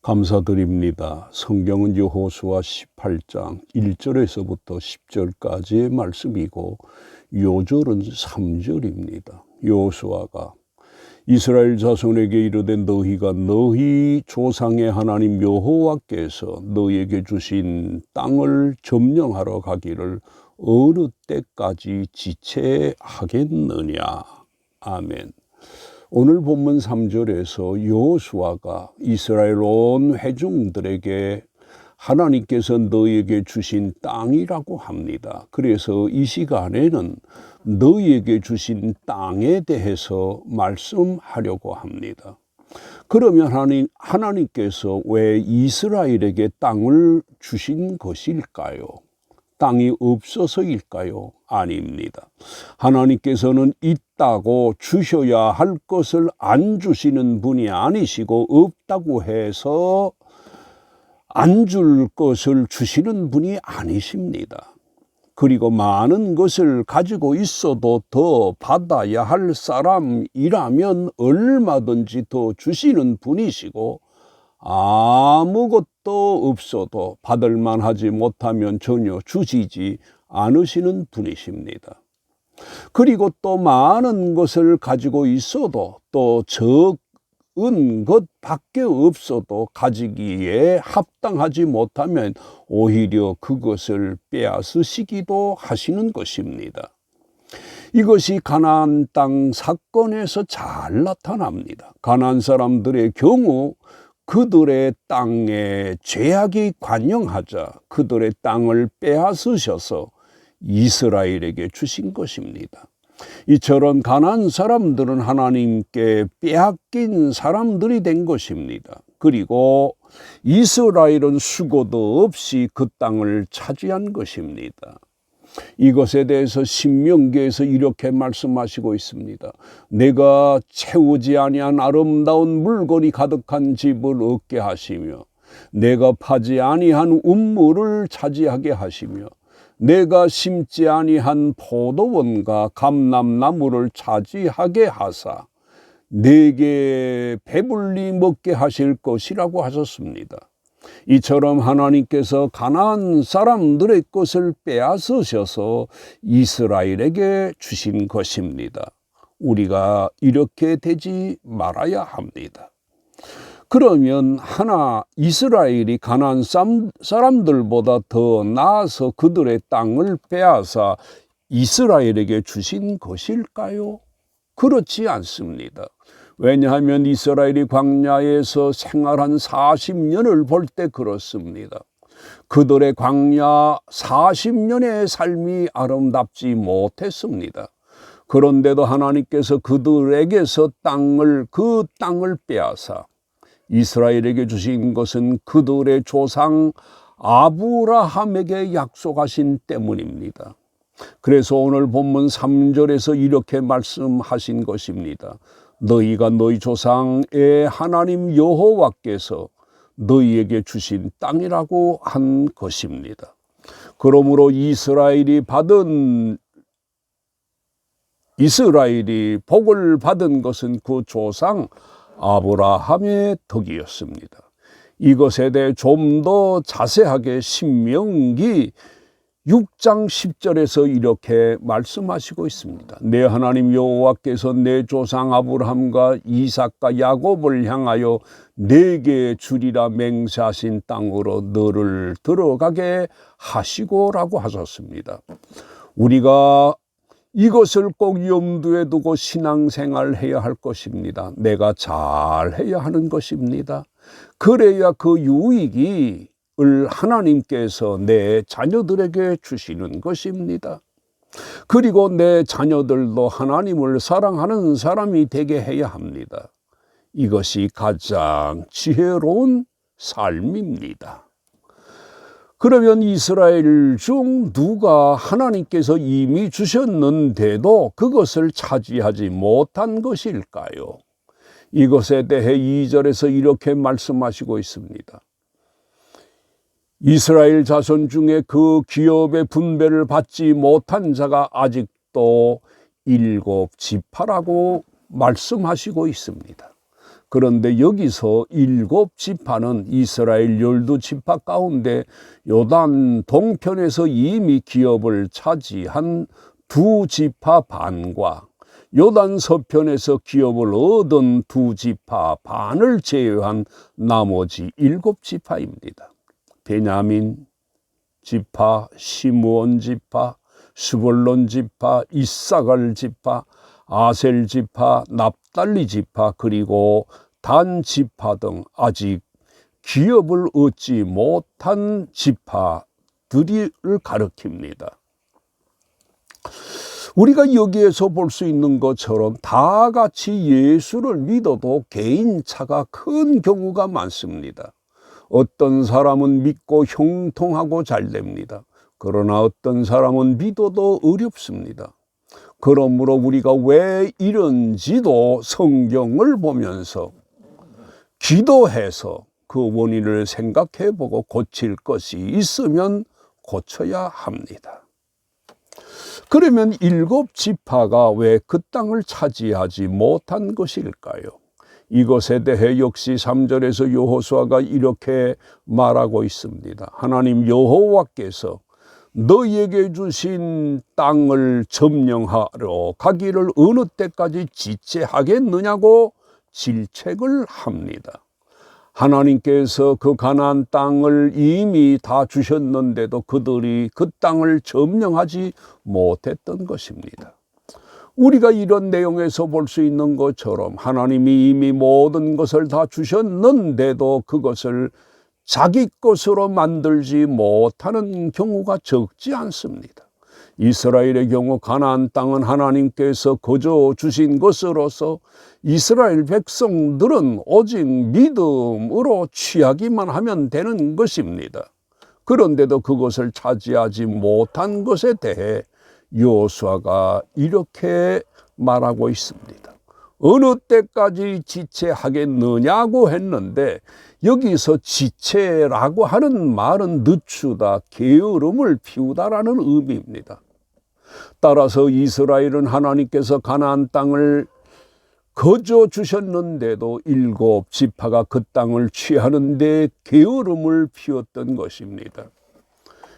감사드립니다. 성경은 여호수아 18장 1절에서부터 10절까지의 말씀이고 요절은 3절입니다. 여호수아가 이스라엘 자손에게 이르되 너희가 너희 조상의 하나님 여호와께서 너희에게 주신 땅을 점령하러 가기를 어느 때까지 지체하겠느냐. 아멘. 오늘 본문 3절에서 여호수아가 이스라엘 온 회중들에게 하나님께서 너희에게 주신 땅이라고 합니다. 그래서 이 시간에는 너희에게 주신 땅에 대해서 말씀하려고 합니다. 그러면 하나님께서 왜 이스라엘에게 땅을 주신 것일까요? 땅이 없어서일까요? 아닙니다. 하나님께서는 있다고 주셔야 할 것을 안 주시는 분이 아니시고 없다고 해서 안 줄 것을 주시는 분이 아니십니다. 그리고 많은 것을 가지고 있어도 더 받아야 할 사람이라면 얼마든지 더 주시는 분이시고 아무것도 없어도 받을 만하지 못하면 전혀 주시지 않으시는 분이십니다. 그리고 또 많은 것을 가지고 있어도 또 적은 것밖에 없어도 가지기에 합당하지 못하면 오히려 그것을 빼앗으시기도 하시는 것입니다. 이것이 가나안 땅 사건에서 잘 나타납니다. 가나안 사람들의 경우 그들의 땅에 죄악이 관영하자 그들의 땅을 빼앗으셔서 이스라엘에게 주신 것입니다. 이처럼 가나안 사람들은 하나님께 빼앗긴 사람들이 된 것입니다. 그리고 이스라엘은 수고도 없이 그 땅을 차지한 것입니다. 이것에 대해서 신명기에서 이렇게 말씀하시고 있습니다. 내가 채우지 아니한 아름다운 물건이 가득한 집을 얻게 하시며 내가 파지 아니한 운물을 차지하게 하시며 내가 심지 아니한 포도원과 감람나무를 차지하게 하사 내게 배불리 먹게 하실 것이라고 하셨습니다. 이처럼 하나님께서 가나안 사람들의 것을 빼앗으셔서 이스라엘에게 주신 것입니다. 우리가 이렇게 되지 말아야 합니다. 그러면 이스라엘이 가나안 사람들보다 더 나아서 그들의 땅을 빼앗아 이스라엘에게 주신 것일까요? 그렇지 않습니다. 왜냐하면 이스라엘이 광야에서 생활한 40년을 볼 때 그렇습니다. 그들의 광야 40년의 삶이 아름답지 못했습니다. 그런데도 하나님께서 그들에게서 그 땅을 빼앗아 이스라엘에게 주신 것은 그들의 조상 아브라함에게 약속하신 때문입니다. 그래서 오늘 본문 3절에서 이렇게 말씀하신 것입니다. 너희가 너희 조상의 하나님 여호와께서 너희에게 주신 땅이라고 한 것입니다. 그러므로 이스라엘이 복을 받은 것은 그 조상 아브라함의 덕이었습니다. 이것에 대해 좀 더 자세하게 신명기 6장 10절에서 이렇게 말씀하시고 있습니다. 내 하나님 여호와께서 내 조상 아브라함과 이삭과 야곱을 향하여 내게 주리라 맹세하신 땅으로 너를 들어가게 하시고라고 하셨습니다. 우리가 이것을 꼭 염두에 두고 신앙생활을 해야 할 것입니다. 내가 잘 해야 하는 것입니다. 그래야 그 유익을 하나님께서 내 자녀들에게 주시는 것입니다. 그리고 내 자녀들도 하나님을 사랑하는 사람이 되게 해야 합니다. 이것이 가장 지혜로운 삶입니다. 그러면 이스라엘 중 누가 하나님께서 이미 주셨는데도 그것을 차지하지 못한 것일까요? 이것에 대해 2절에서 이렇게 말씀하시고 있습니다. 이스라엘 자손 중에 그 기업의 분배를 받지 못한 자가 아직도 7지파라고 말씀하시고 있습니다. 그런데 여기서 7지파는 이스라엘 12지파 가운데 요단 동편에서 이미 기업을 차지한 2지파 반과 요단 서편에서 기업을 얻은 2지파 반을 제외한 나머지 7지파입니다. 베냐민 지파, 시므온 지파, 스불론 지파, 이사갈 지파, 아셀 지파, 납달리 지파, 그리고 단 지파 등 아직 기업을 얻지 못한 지파들을 가리킵니다. 우리가 여기에서 볼 수 있는 것처럼 다 같이 예수를 믿어도 개인차가 큰 경우가 많습니다. 어떤 사람은 믿고 형통하고 잘 됩니다. 그러나 어떤 사람은 믿어도 어렵습니다. 그러므로 우리가 왜 이런지도 성경을 보면서 기도해서 그 원인을 생각해보고 고칠 것이 있으면 고쳐야 합니다. 그러면 7지파가 왜 그 땅을 차지하지 못한 것일까요? 이것에 대해 역시 3절에서 여호수아가 이렇게 말하고 있습니다. 하나님 여호와께서 너희에게 주신 땅을 점령하러 가기를 어느 때까지 지체하겠느냐고 질책을 합니다. 하나님께서 그 가나안 땅을 이미 다 주셨는데도 그들이 그 땅을 점령하지 못했던 것입니다. 우리가 이런 내용에서 볼 수 있는 것처럼 하나님이 이미 모든 것을 다 주셨는데도 그것을 자기 것으로 만들지 못하는 경우가 적지 않습니다. 이스라엘의 경우 가나안 땅은 하나님께서 거저 주신 것으로서 이스라엘 백성들은 오직 믿음으로 취하기만 하면 되는 것입니다. 그런데도 그것을 차지하지 못한 것에 대해 여호수아가 이렇게 말하고 있습니다. 어느 때까지 지체하겠느냐고 했는데 여기서 지체라고 하는 말은 늦추다, 게으름을 피우다라는 의미입니다. 따라서 이스라엘은 하나님께서 가나안 땅을 거저 주셨는데도 7지파가 그 땅을 취하는 데 게으름을 피웠던 것입니다.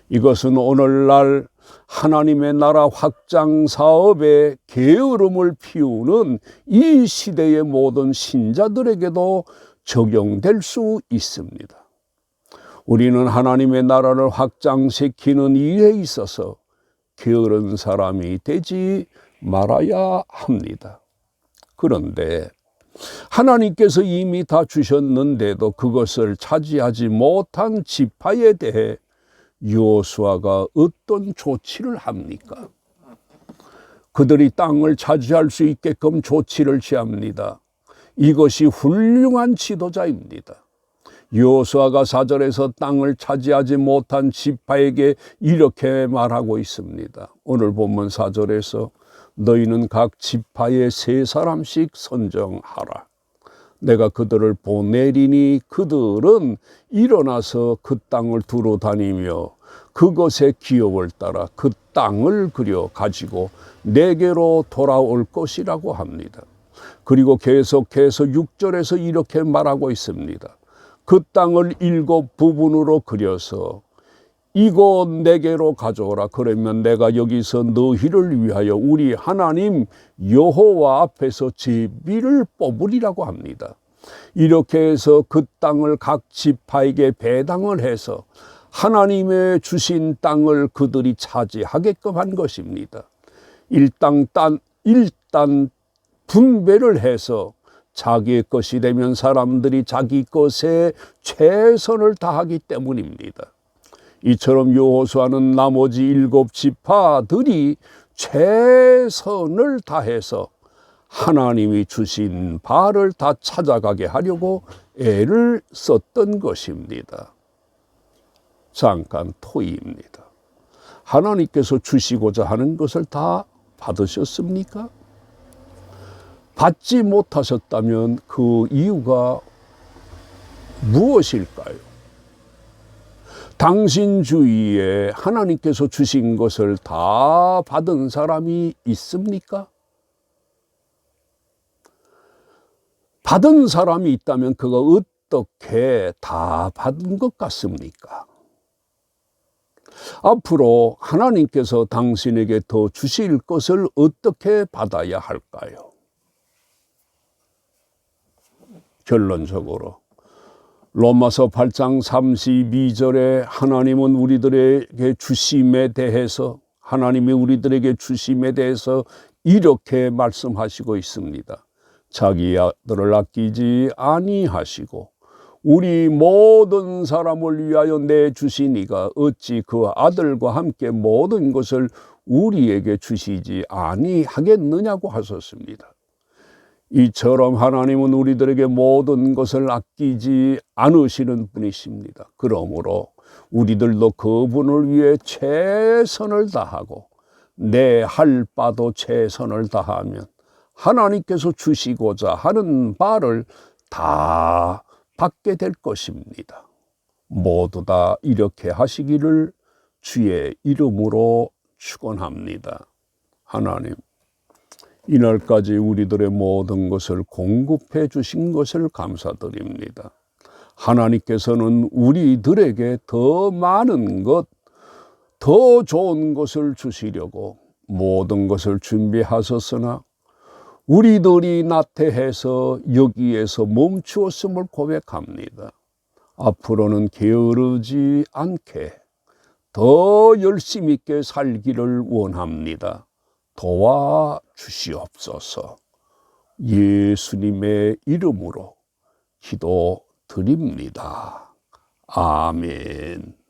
이것은 오늘날 하나님의 나라 확장 사업에 게으름을 피우는 이 시대의 모든 신자들에게도 적용될 수 있습니다. 우리는 하나님의 나라를 확장시키는 일에 있어서 게으른 사람이 되지 말아야 합니다. 그런데 하나님께서 이미 다 주셨는데도 그것을 차지하지 못한 지파에 대해 여호수아가 어떤 조치를 합니까? 그들이 땅을 차지할 수 있게끔 조치를 취합니다. 이것이 훌륭한 지도자입니다. 여호수아가 4절에서 땅을 차지하지 못한 지파에게 이렇게 말하고 있습니다. 오늘 본문 4절에서 너희는 각 지파에 3사람씩 선정하라. 내가 그들을 보내리니 그들은 일어나서 그 땅을 두루 다니며 그것의 기업을 따라 그 땅을 그려 가지고 내게로 돌아올 것이라고 합니다. 그리고 계속해서 6절에서 이렇게 말하고 있습니다. 그 땅을 7부분으로 그려서 이곳 내게로 가져오라. 그러면 내가 여기서 너희를 위하여 우리 하나님 여호와 앞에서 제비를 뽑으리라고 합니다. 이렇게 해서 그 땅을 각 지파에게 배당을 해서 하나님의 주신 땅을 그들이 차지하게끔 한 것입니다. 일단 분배를 해서 자기의 것이 되면 사람들이 자기 것에 최선을 다하기 때문입니다. 이처럼 여호수아는 나머지 7지파들이 최선을 다해서 하나님이 주신 바를 다 찾아가게 하려고 애를 썼던 것입니다. 잠깐 토의입니다. 하나님께서 주시고자 하는 것을 다 받으셨습니까? 받지 못하셨다면 그 이유가 무엇일까요? 당신 주위에 하나님께서 주신 것을 다 받은 사람이 있습니까? 받은 사람이 있다면 그거 어떻게 다 받은 것 같습니까? 앞으로 하나님께서 당신에게 더 주실 것을 어떻게 받아야 할까요? 결론적으로 로마서 8장 32절에 하나님은 우리들에게 주심에 대해서 하나님이 우리들에게 주심에 대해서 이렇게 말씀하시고 있습니다. 자기 아들을 아끼지 아니하시고 우리 모든 사람을 위하여 내주시니가 어찌 그 아들과 함께 모든 것을 우리에게 주시지 아니하겠느냐고 하셨습니다. 이처럼 하나님은 우리들에게 모든 것을 아끼지 않으시는 분이십니다. 그러므로 우리들도 그분을 위해 최선을 다하고 내 할 바도 최선을 다하면 하나님께서 주시고자 하는 바를 다 받게 될 것입니다. 모두 다 이렇게 하시기를 주의 이름으로 축원합니다. 하나님, 이날까지 우리들의 모든 것을 공급해 주신 것을 감사드립니다. 하나님께서는 우리들에게 더 많은 것, 더 좋은 것을 주시려고 모든 것을 준비하셨으나 우리들이 나태해서 여기에서 멈추었음을 고백합니다. 앞으로는 게으르지 않게 더 열심 있게 살기를 원합니다. 도와주시옵소서. 예수님의 이름으로 기도드립니다. 아멘.